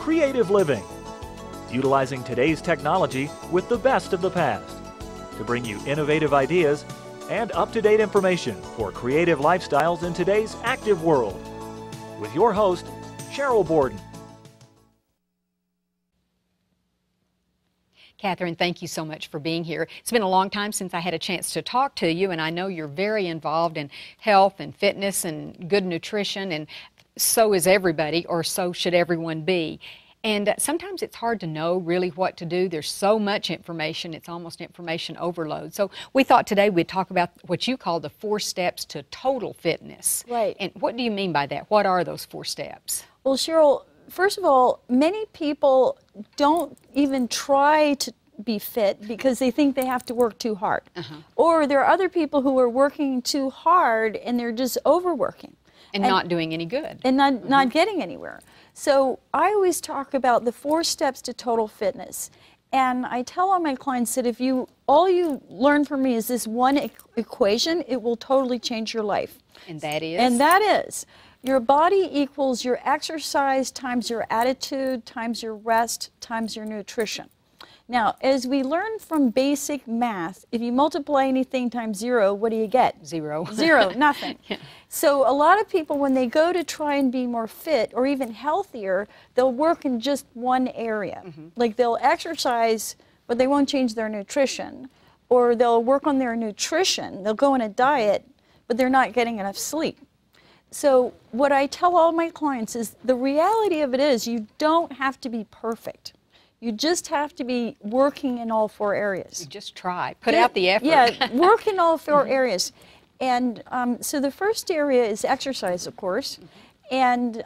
creative living, utilizing today's technology with the best of the past to bring you innovative ideas and up-to-date information for creative lifestyles in today's active world. With your host, Cheryl Borden. Catherine, thank you so much for being here. It's been a long time since I had a chance to talk to you, and I know you're very involved in health and fitness and good nutrition, and so is everybody, or so should everyone be. And sometimes it's hard to know really what to do. There's so much information, it's almost information overload. So we thought today we'd talk about what you call the 4 steps to total fitness. Right. And what do you mean by that? What are those 4 steps? Well, Cheryl, first of all, many people don't even try to be fit because they think they have to work too hard. Or there are other people who are working too hard and they're just overworking. And not doing any good. And not getting anywhere. So I always talk about the 4 steps to total fitness. And I tell all my clients that if all you learn from me is this one equation, it will totally change your life. And that is? And that is, your body equals your exercise times your attitude times your rest times your nutrition. Now, as we learn from basic math, if you multiply anything times 0, what do you get? 0. 0, nothing. Yeah. So a lot of people, when they go to try and be more fit or even healthier, they'll work in just one area. Like they'll exercise, but they won't change their nutrition. Or they'll work on their nutrition. They'll go on a diet, but they're not getting enough sleep. So what I tell all my clients is the reality of it is you don't have to be perfect. You just have to be working in all 4 areas. You just try. Put out the effort. Yeah, work in all 4 areas. And so the first area is exercise, of course. And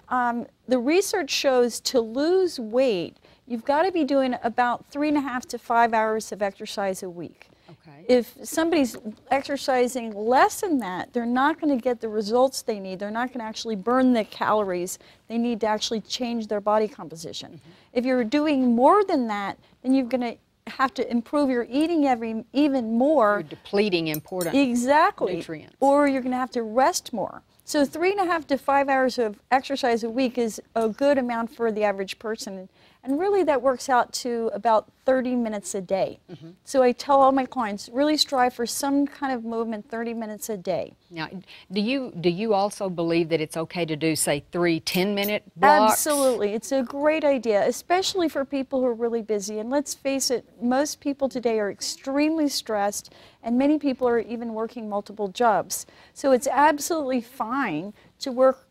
the research shows to lose weight, you've got to be doing about 3.5 to 5 hours of exercise a week. Okay. If somebody's exercising less than that, they're not going to get the results they need. They're not going to actually burn the calories. They need to actually change their body composition. If you're doing more than that, then you're going to have to improve your eating even more. You're depleting important nutrients. Or you're going to have to rest more. So 3.5 to 5 hours of exercise a week is a good amount for the average person. And really that works out to about 30 minutes a day. So I tell all my clients, really strive for some kind of movement 30 minutes a day. Now, do you also believe that it's okay to do, say, 3 10-minute blocks? Absolutely. It's a great idea, especially for people who are really busy. And let's face it, most people today are extremely stressed, and many people are even working multiple jobs. So it's absolutely fine to work,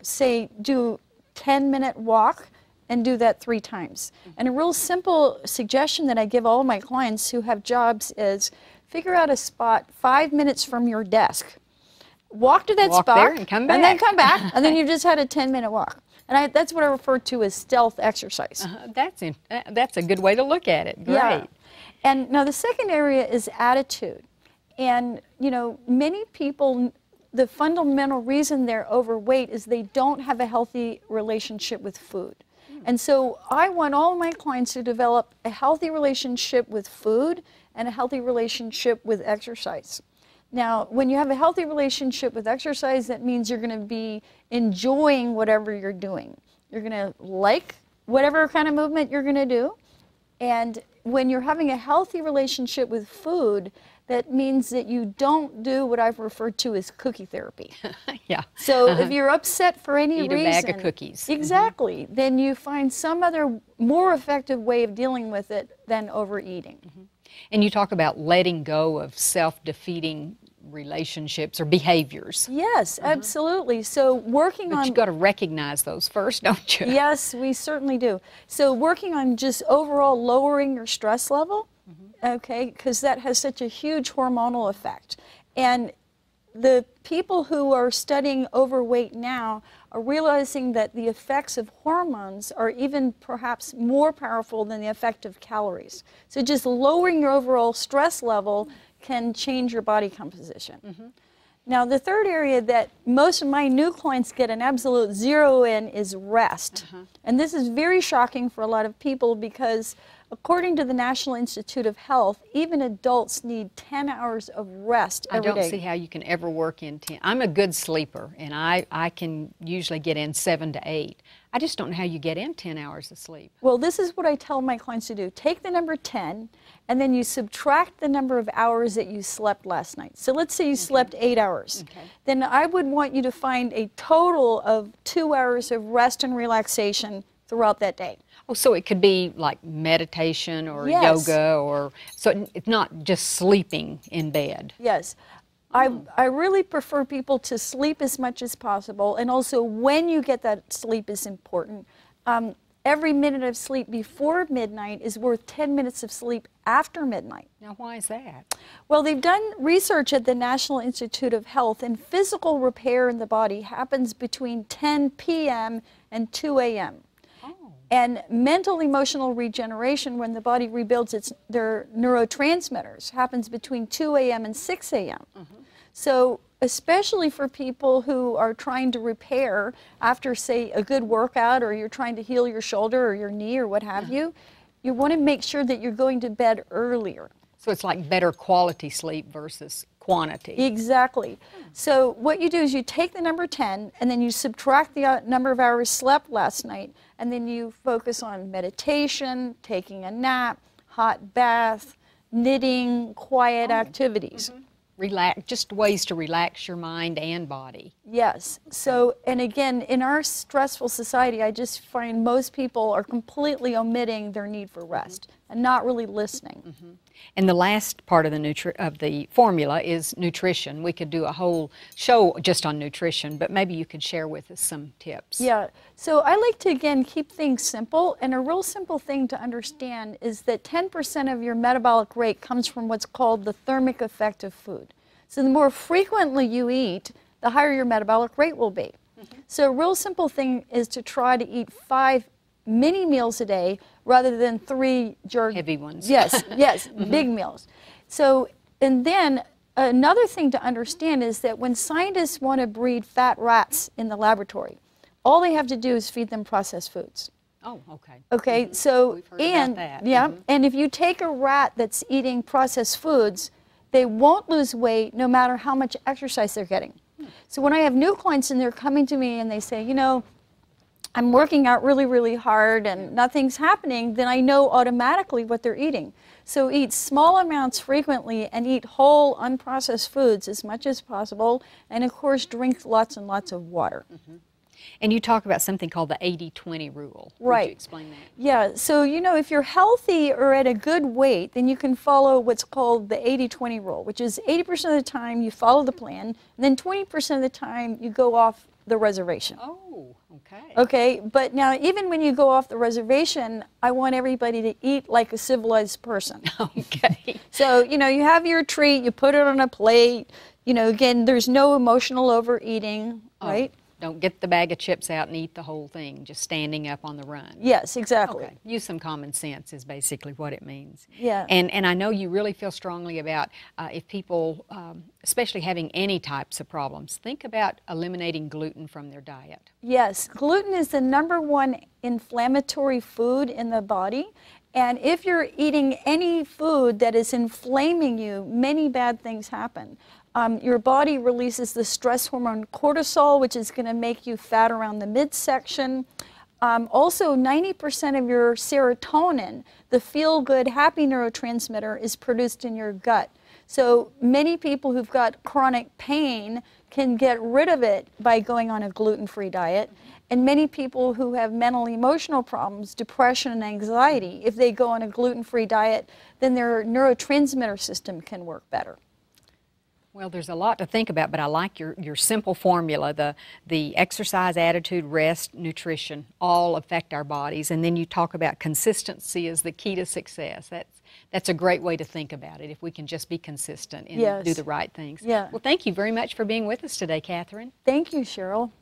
say, do 10-minute walk, and do that 3 times. And a real simple suggestion that I give all my clients who have jobs is figure out a spot 5 minutes from your desk. Walk to that spot there and come back. And then come back, and then you just had a 10-minute walk. And that's what I refer to as stealth exercise. That's a good way to look at it. Great. Yeah. And now the second area is attitude. And you know, many people, the fundamental reason they're overweight is they don't have a healthy relationship with food. And so I want all my clients to develop a healthy relationship with food and a healthy relationship with exercise. Now, when you have a healthy relationship with exercise, that means you're going to be enjoying whatever you're doing. You're going to like whatever kind of movement you're going to do. And when you're having a healthy relationship with food, that means that you don't do what I've referred to as cookie therapy. Yeah. So if you're upset for any reason, eat a bag of cookies. Exactly. Then you find some other more effective way of dealing with it than overeating. And you talk about letting go of self-defeating relationships or behaviors. Yes, absolutely. So working on... But you've got to recognize those first, don't you? Yes, we certainly do. So working on just overall lowering your stress level, okay, because that has such a huge hormonal effect. And the people who are studying overweight now are realizing that the effects of hormones are even perhaps more powerful than the effect of calories. So just lowering your overall stress level can change your body composition. Now, the third area that most of my new clients get an absolute 0 in is rest. And this is very shocking for a lot of people because According to the National Institute of Health, even adults need 10 hours of rest every day. I don't see how you can ever work in 10. I'm a good sleeper, and I can usually get in 7 to 8. I just don't know how you get in 10 hours of sleep. Well, this is what I tell my clients to do. Take the number 10, and then you subtract the number of hours that you slept last night. So let's say you slept 8 hours. Then I would want you to find a total of 2 hours of rest and relaxation throughout that day. Oh, so it could be like meditation or Yes. yoga, or so it's not just sleeping in bed. Yes. I really prefer people to sleep as much as possible, and also when you get that sleep is important. Every minute of sleep before midnight is worth 10 minutes of sleep after midnight. Now, why is that? Well, they've done research at the National Institute of Health, and physical repair in the body happens between 10 p.m. and 2 a.m. And mental emotional regeneration, when the body rebuilds their neurotransmitters, happens between 2 a.m. and 6 a.m. So especially for people who are trying to repair after, say, a good workout, or you're trying to heal your shoulder or your knee or what have you, you want to make sure that you're going to bed earlier. So it's like better quality sleep versus quantity. Exactly. So what you do is you take the number 10, and then you subtract the number of hours slept last night, and then you focus on meditation, taking a nap, hot bath, knitting, quiet activities. Relax, just ways to relax your mind and body. Yes. So, and again, in our stressful society, I just find most people are completely omitting their need for rest and not really listening. And the last part of the formula is nutrition. We could do a whole show just on nutrition, but maybe you could share with us some tips. Yeah. So I like to, again, keep things simple. And a real simple thing to understand is that 10% of your metabolic rate comes from what's called the thermic effect of food. So the more frequently you eat, the higher your metabolic rate will be. So a real simple thing is to try to eat 5 mini meals a day rather than 3 heavy ones. Yes, yes, big meals. So, and then another thing to understand is that when scientists want to breed fat rats in the laboratory, all they have to do is feed them processed foods. Oh, okay. Okay, so, We've heard about that. yeah, and if you take a rat that's eating processed foods, they won't lose weight no matter how much exercise they're getting. So when I have new clients and they're coming to me and they say, you know, I'm working out really, really hard and nothing's happening, then I know automatically what they're eating. So eat small amounts frequently and eat whole, unprocessed foods as much as possible, and of course drink lots and lots of water. And you talk about something called the 80-20 rule. Right. Would you explain that? Yeah, so you know, if you're healthy or at a good weight, then you can follow what's called the 80-20 rule, which is 80% of the time you follow the plan, and then 20% of the time you go off the reservation. Oh, okay. Okay, but now even when you go off the reservation, I want everybody to eat like a civilized person. Okay. So, you know, you have your treat, you put it on a plate, you know, again, there's no emotional overeating, right? Don't get the bag of chips out and eat the whole thing, just standing up on the run. Yes, exactly. Okay. Use some common sense is basically what it means. Yeah. And I know you really feel strongly about if people, especially having any types of problems, think about eliminating gluten from their diet. Yes, gluten is the #1 inflammatory food in the body. And if you're eating any food that is inflaming you, many bad things happen. Your body releases the stress hormone cortisol, which is going to make you fat around the midsection. Also, 90% of your serotonin, the feel-good, happy neurotransmitter, is produced in your gut. So many people who've got chronic pain can get rid of it by going on a gluten-free diet. And many people who have mental emotional problems, depression and anxiety, if they go on a gluten-free diet, then their neurotransmitter system can work better. Well, there's a lot to think about, but I like your simple formula. The exercise, attitude, rest, nutrition all affect our bodies. And then you talk about consistency is the key to success. That's a great way to think about it, if we can just be consistent and do the right things. Yeah. Well, thank you very much for being with us today, Catherine. Thank you, Cheryl.